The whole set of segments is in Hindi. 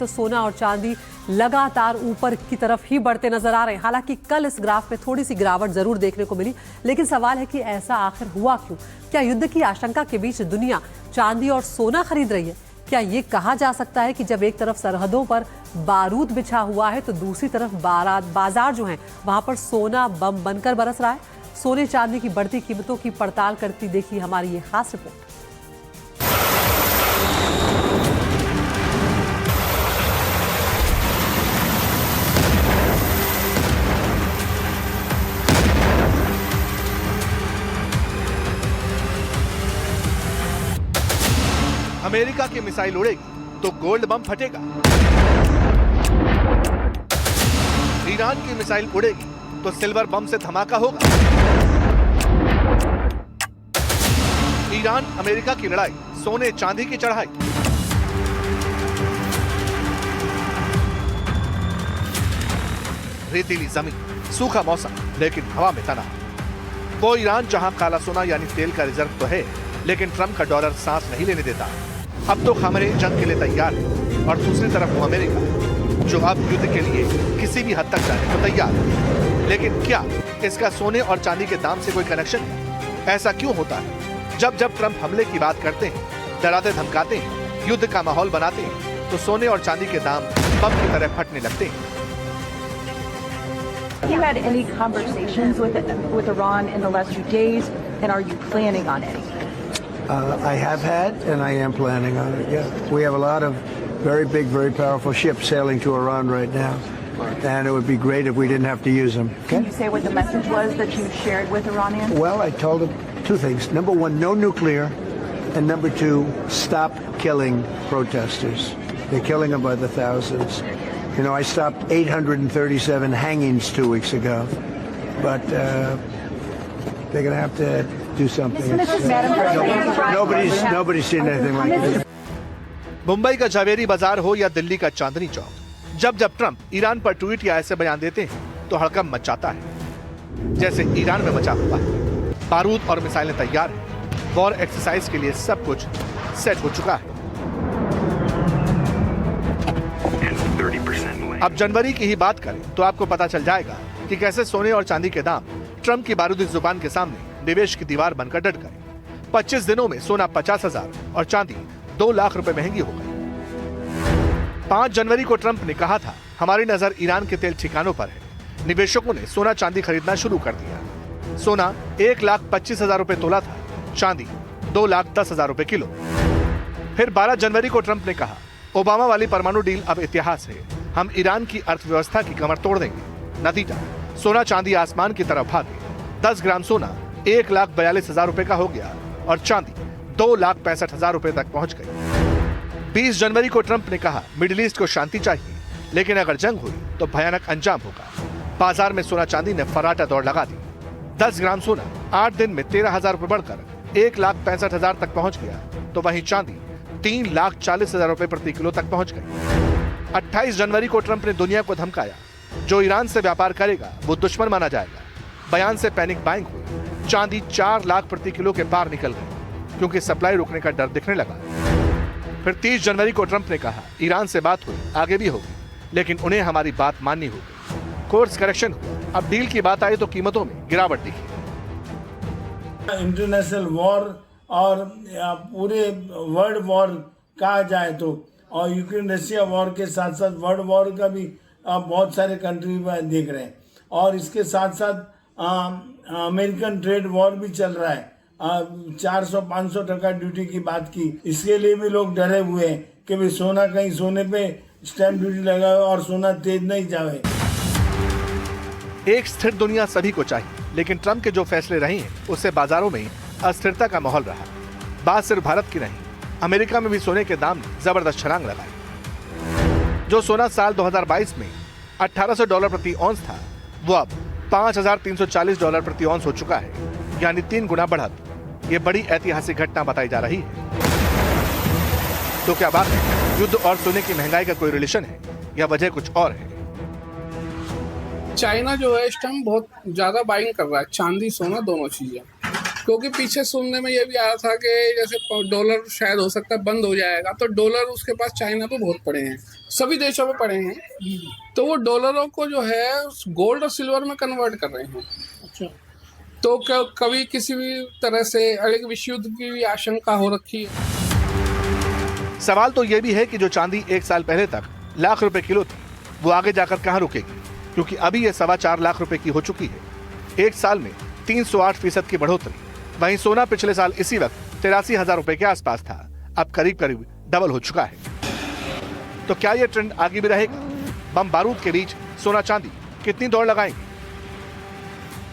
तो सोना और चांदी लगातार ऊपर की तरफ ही बढ़ते नजर आ रहे हैं। हालांकि कल इस ग्राफ में थोड़ी सी गिरावट जरूर देखने को मिली, लेकिन सवाल है कि ऐसा आखिर हुआ क्यों? क्या युद्ध की आशंका के बीच दुनिया चांदी और सोना खरीद रही है? क्या ये कहा जा सकता है कि जब एक तरफ सरहदों पर बारूद बिछा हुआ है तो दूसरी तरफ बाजार जो है वहां पर सोना बम बनकर बरस रहा है? सोने चांदी की बढ़ती कीमतों की पड़ताल करती देखी हमारी ये खास रिपोर्ट। अमेरिका की मिसाइल उड़ेगी तो गोल्ड बम फटेगा। ईरान की मिसाइल उड़ेगी तो सिल्वर बम से धमाका होगा। ईरान अमेरिका की लड़ाई, सोने चांदी की चढ़ाई। रेतीली जमीन, सूखा मौसम, लेकिन हवा में तनाव। वो ईरान जहां काला सोना यानी तेल का रिजर्व तो है, लेकिन ट्रंप का डॉलर सांस नहीं लेने देता। अब तो खामनेई जंग के लिए तैयार है और दूसरी तरफ वो अमेरिका जो अब युद्ध के लिए किसी भी हद तक जाने को तैयार है। लेकिन क्या इसका सोने और चांदी के दाम से कोई कनेक्शन है? ऐसा क्यों होता है? जब जब ट्रंप हमले की बात करते हैं, डराते धमकाते हैं, युद्ध का माहौल बनाते हैं, तो सोने और चांदी के दाम बम की तरह फटने लगते हैं। Have you had any conversations with Iran in the last few days, and are you planning on any? I have had, and I am planning on it. Yeah, we have a lot of very big, very powerful ships sailing to Iran right now, and it would be great if we didn't have to use them. Okay? Can you say what the message was that you shared with Iranians? Well, I told them two things. Number one, no nuclear, and number two, stop killing protesters. They're killing them by the thousands. You know, I stopped 837 hangings 2 weeks ago, but they're going to have to do something. Nobody's seen anything like this. Mumbai का जावेरी बाजार हो या दिल्ली का चांदनी चौक, जब जब ट्रंप ईरान पर ट्वीट या ऐसे बयान देते हैं तो हड़कंप मच जाता है, जैसे ईरान में मचा हुआ है। बारूद और मिसाइलें तैयार हैं, वॉर एक्सरसाइज के लिए सब कुछ सेट हो चुका है। अब जनवरी की ही बात करें तो आपको पता चल जाएगा कि कैसे सोने और चांदी के दाम ट्रंप की बारूदी जुबान के सामने निवेश की दीवार बनकर डट गए। 25 दिनों में सोना 50,000 और चांदी 2 लाख रुपए महंगी हो गई। 5 जनवरी को ट्रंप ने कहा था, हमारी नजर ईरान के तेल ठिकानों पर है। निवेशकों ने सोना चांदी खरीदना शुरू कर दिया। सोना 1,25,000 रुपए तोला था, चांदी 2,10,000 रुपए किलो। फिर 12 जनवरी को ट्रंप ने कहा, ओबामा वाली परमाणु डील अब इतिहास है, हम ईरान की अर्थव्यवस्था की कमर तोड़ देंगे। नतीजा, सोना चांदी आसमान की तरफ भागे। 10 ग्राम सोना 1,42,000 रुपए का हो गया और चांदी 2,65,000 रुपए तक पहुंच गई। 20 जनवरी को ट्रंप ने कहा, मिडिल ईस्ट को शांति चाहिए, लेकिन अगर जंग हुई तो भयानक अंजाम होगा। बाजार में सोना चांदी ने फर्राटा दौड़ लगा दी। 10 ग्राम सोना 8 दिन में 13,000 रुपए बढ़कर 1,65,000 तक पहुंच गया, तो वहीं चांदी 3,40,000 रुपए प्रति किलो तक पहुंच गई। 28 जनवरी को ट्रंप ने दुनिया को धमकाया, जो ईरान से व्यापार करेगा वो दुश्मन माना जाएगा। बयान से पैनिक बाइंग हुई, चांदी 4 लाख प्रति किलो के पार निकल गई, क्योंकि सप्लाई रुकने का डर दिखने लगा। फिर 30 जनवरी को ट्रंप ने कहा, ईरान से बात हुई, आगे भी होगी, लेकिन उन्हें हमारी बात माननी होगी। कोर्स करेक्शन हुआ। अब डील की बात आई तो कीमतों में गिरावट दिखी। इंटरनेशनल वॉर और पूरे वर्ल्ड वॉर कहा जाए तो, और यूक्रेन रशिया वॉर के साथ साथ वर्ल्ड वॉर का भी बहुत सारे कंट्री देख रहे हैं, और इसके साथ साथ अमेरिकन ट्रेड वॉर भी चल रहा है। 400-500 टका ड्यूटी की बात की, इसके लिए भी लोग डरे हुए हैं कि भाई सोना, कहीं सोने पे स्टैम्प ड्यूटी लगाए और सोना तेज नहीं जाए। एक स्थिर दुनिया सभी को चाहिए, लेकिन ट्रंप के जो फैसले रहे हैं उससे बाजारों में अस्थिरता का माहौल रहा। बात सिर्फ भारत की नहीं, अमेरिका में भी सोने के दाम ने जबरदस्त छलांग लगाई। जो सोना साल 2022 में $1,800 प्रति औंस था, वो अब $5,340 प्रति औंस हो चुका है, यानी 3 गुना बढ़त। ये बड़ी ऐतिहासिक घटना बताई जा रही है। तो क्या बात है, युद्ध और सोने की महंगाई का कोई रिलेशन है या वजह कुछ और है? चाइना जो है इस टाइम बहुत ज्यादा बाइंग कर रहा है, चांदी सोना दोनों चीजें। क्योंकि पीछे सुनने में ये भी आया था कि जैसे डॉलर शायद हो सकता है बंद हो जाएगा, तो डॉलर उसके पास चाइना पे बहुत पड़े हैं, सभी देशों में पड़े हैं, तो वो डॉलरों को जो है गोल्ड और सिल्वर में कन्वर्ट कर रहे हैं। अच्छा, तो कभी किसी भी तरह से अलग विश्व युद्ध की भी आशंका हो रखी है। सवाल तो ये भी है कि जो चांदी 1 साल पहले तक लाख रुपए किलो थी, वो आगे जाकर कहां रुकेगी, क्योंकि अभी ये 4.25 लाख रुपए की हो चुकी है। 1 साल में 308% की बढ़ोतरी। वहीं सोना पिछले साल इसी वक्त 83,000 रुपए के आसपास था, अब करीब करीब डबल हो चुका है। तो क्या ये ट्रेंड आगे भी रहेगा? बम बारूद के बीच सोना चांदी कितनी दौड़ लगाएंगे?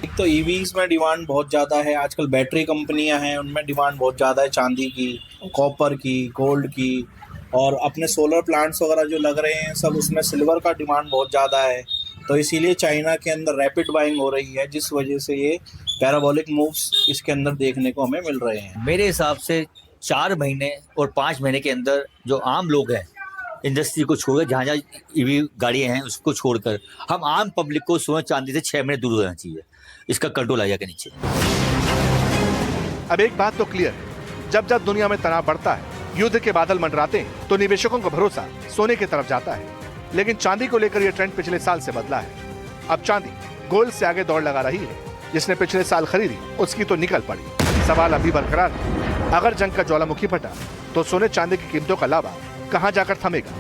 एक तो ईवीज में डिमांड बहुत ज़्यादा है, आजकल बैटरी कंपनियां हैं उनमें डिमांड बहुत ज़्यादा है, चांदी की, कॉपर की, गोल्ड की, और अपने सोलर प्लांट्स वगैरह जो लग रहे हैं सब उसमें सिल्वर का डिमांड बहुत ज़्यादा है। तो इसीलिए चाइना के अंदर रैपिड बाइंग हो रही है, जिस वजह से ये पैराबोलिक मूव्स इसके अंदर देखने को हमें मिल रहे हैं। मेरे हिसाब से 4 महीने और 5 महीने के अंदर जो आम लोग हैं, इंडस्ट्री को छोड़कर, जहाँ जहाँ ईवी गाड़ियाँ हैं उसको छोड़कर, हम आम पब्लिक को सोना चांदी से 6 महीने दूर रहना चाहिए। इसका कंट्रोल आ जाएगा नीचे। अब एक बात तो क्लियर है, जब जब दुनिया में तनाव बढ़ता है, युद्ध के बादल मंडराते हैं, तो निवेशकों का भरोसा सोने की तरफ जाता है। लेकिन चांदी को लेकर यह ट्रेंड पिछले साल से बदला है। अब चांदी गोल्ड से आगे दौड़ लगा रही है। जिसने पिछले साल खरीदी उसकी तो निकल पड़ी। सवाल अभी बरकरार है, अगर जंग का ज्वालामुखी फटा तो सोने चांदी की कीमतों का लावा कहां जाकर थमेगा?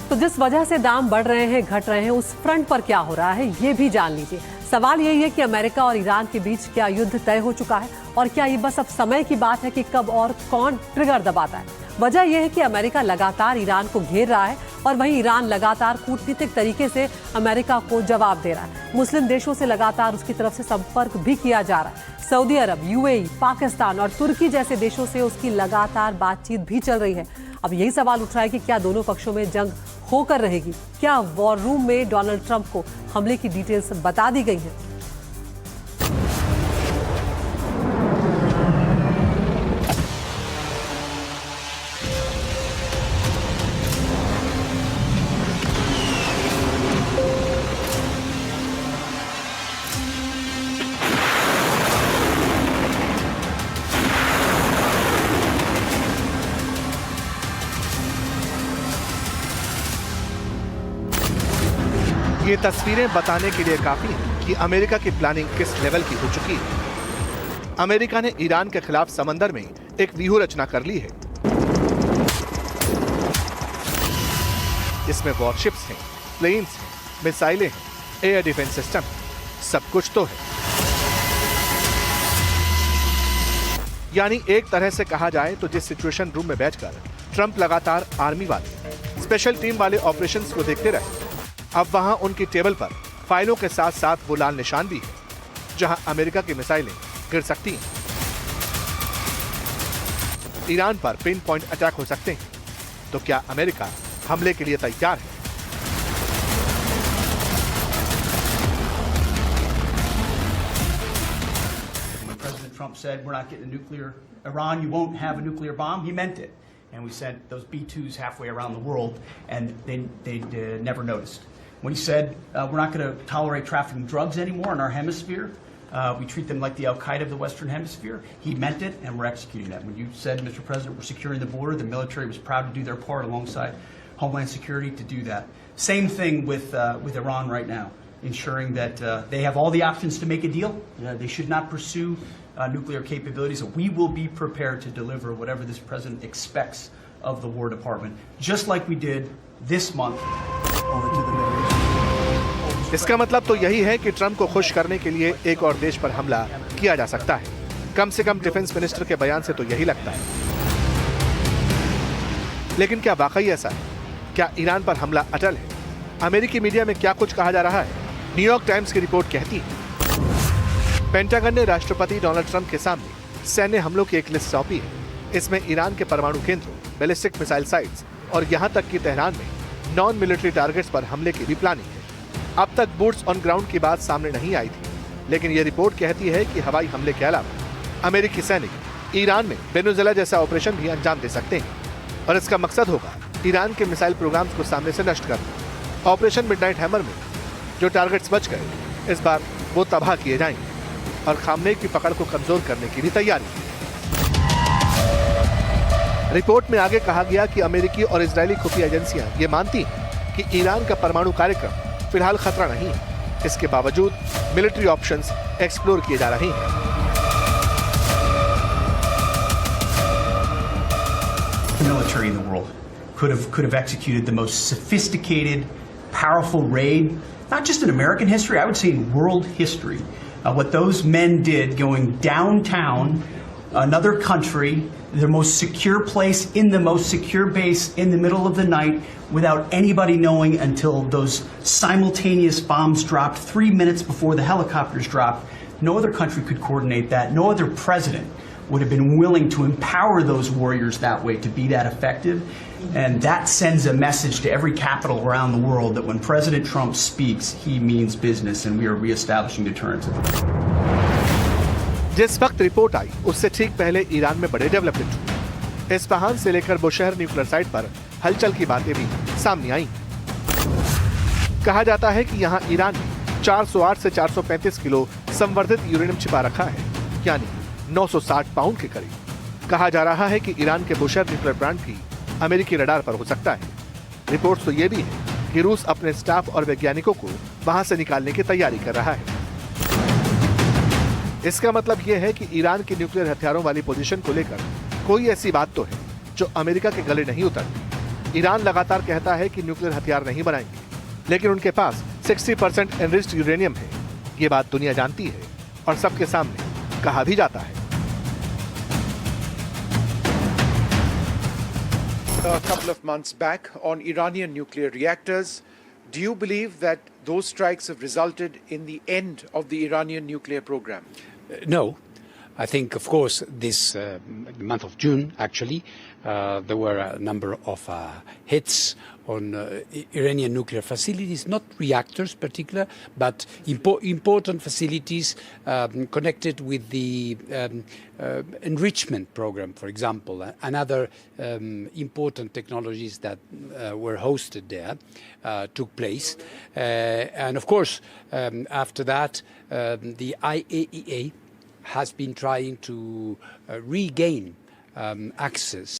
तो जिस वजह से दाम बढ़ रहे हैं, घट रहे हैं, उस फ्रंट पर क्या हो रहा है ये भी जान लीजिए। सवाल यही है कि अमेरिका और ईरान के बीच क्या युद्ध तय हो चुका है, और क्या ये बस अब समय की बात है कि कब और कौन ट्रिगर दबाता है। वजह यह है कि अमेरिका लगातार ईरान को घेर रहा है, और वहीं ईरान लगातार कूटनीतिक तरीके से अमेरिका को जवाब दे रहा है। मुस्लिम देशों से लगातार उसकी तरफ से संपर्क भी किया जा रहा है। सऊदी अरब, यूएई, पाकिस्तान और तुर्की जैसे देशों से उसकी लगातार बातचीत भी चल रही है। अब यही सवाल उठ रहा है कि क्या दोनों पक्षों में जंग होकर रहेगी? क्या वॉर रूम में डोनाल्ड ट्रंप को हमले की डिटेल्स बता दी गई हैं? ये तस्वीरें बताने के लिए काफी हैं कि अमेरिका की प्लानिंग किस लेवल की हो चुकी है। अमेरिका ने ईरान के खिलाफ समंदर में एक व्यूह रचना कर ली है। इसमें वॉरशिप्स हैं, प्लेन्स हैं, मिसाइलें हैं, एयर डिफेंस सिस्टम, सब कुछ तो है। यानी एक तरह से कहा जाए तो जिस सिचुएशन रूम में बैठकर ट्रंप लगातार आर्मी वाले, स्पेशल टीम वाले ऑपरेशंस को देखते रहे, अब वहां उनकी टेबल पर फाइलों के साथ साथ वो लाल निशान भी है जहां अमेरिका की मिसाइलें गिर सकती हैं। ईरान पर पिन पॉइंट अटैक हो सकते हैं। तो क्या अमेरिका हमले के लिए तैयार है? President Trump said, we're not getting a nuclear Iran, you won't have a nuclear bomb. He meant it. And we sent those B-2s halfway around the world, and they never noticed. When he said, we're not going to tolerate trafficking drugs anymore in our hemisphere, we treat them like the Al-Qaeda of the Western Hemisphere, he meant it, and we're executing that. When you said, Mr. President, we're securing the border, the military was proud to do their part alongside Homeland Security to do that. Same thing with Iran right now, ensuring that they have all the options to make a deal. They should not pursue nuclear capabilities. So we will be prepared to deliver whatever this president expects of the War Department, just like we did this month over to the Middle East. इसका मतलब तो यही है कि ट्रंप को खुश करने के लिए एक और देश पर हमला किया जा सकता है। कम से कम डिफेंस मिनिस्टर के बयान से तो यही लगता है। लेकिन क्या वाकई ऐसा है? क्या ईरान पर हमला अटल है? अमेरिकी मीडिया में क्या कुछ कहा जा रहा है? न्यूयॉर्क टाइम्स की रिपोर्ट कहती है पेंटागन ने राष्ट्रपति डोनाल्ड ट्रंप के सामने सैन्य हमलों की एक लिस्ट सौंपी है। इसमें ईरान के परमाणु केंद्रों, बैलिस्टिक मिसाइल साइट्स और यहां तक कि तेहरान में नॉन मिलिट्री टारगेट्स पर हमले की भी प्लानिंग है। अब तक बूट्स ऑन ग्राउंड की बात सामने नहीं आई थी, लेकिन यह रिपोर्ट कहती है कि हवाई हमले के अलावा अमेरिकी सैनिक ईरान में वेनेजुएला जैसा ऑपरेशन भी अंजाम दे सकते हैं, और इसका मकसद होगा ईरान के मिसाइल प्रोग्राम्स को सामने से नष्ट करना। ऑपरेशन मिडनाइट हैमर में जो टारगेट्स बच गए इस बार वो तबाह किए जाएंगे और खामनेई की पकड़ को कमजोर करने की भी तैयारी है। रिपोर्ट में आगे कहा गया कि अमेरिकी और इजरायली खुफिया एजेंसियां ये मानती हैं कि ईरान का परमाणु कार्यक्रम फिलहाल खतरा नहीं है। इसके बावजूद मिलिट्री ऑप्शंस एक्सप्लोर किए जा रहे हैं। The military in the world could have executed the most sophisticated, powerful raid, not just in American history, I would say in world history. What those men did going downtown, another country, their most secure place in the most secure base in the middle of the night without anybody knowing until those simultaneous bombs dropped 3 minutes before the helicopters dropped. No other country could coordinate that. No other president would have been willing to empower those warriors that way to be that effective. And that sends a message to every capital around the world that when President Trump speaks, he means business and we are reestablishing deterrence. जिस वक्त रिपोर्ट आई उससे ठीक पहले ईरान में बड़े डेवलपमेंट हुए। इस्फहान से लेकर बुशहर न्यूक्लियर साइट पर हलचल की बातें भी सामने आई। कहा जाता है कि यहाँ ईरान ने 408 से 435 किलो संवर्धित यूरेनियम छिपा रखा है, यानी 960 पाउंड के करीब। कहा जा रहा है कि ईरान के बुशहर न्यूक्लियर प्लांट भी अमेरिकी रडार पर हो सकता है। रिपोर्ट्स तो ये भी है कि रूस अपने स्टाफ और वैज्ञानिकों को वहां से निकालने की तैयारी कर रहा है। इसका मतलब यह है कि ईरान की न्यूक्लियर हथियारों वाली पोजीशन को लेकर कोई ऐसी बात तो है जो अमेरिका के गले नहीं उतरती। ईरान लगातार कहता है कि न्यूक्लियर हथियार नहीं बनाएंगे, लेकिन उनके पास 60% एनरिच्ड यूरेनियम है। ये बात दुनिया जानती है और सबके सामने कहा भी जाता है। A couple of months back on Iranian nuclear reactors. Do you believe that those strikes have resulted in the end of the Iranian nuclear program? No. I think, of course, this month of June, actually, there were a number of hits on Iranian nuclear facilities, not reactors particular, but important facilities connected with the enrichment program, for example, and other important technologies that were hosted there took place. And of course, after that, the IAEA has been trying to regain access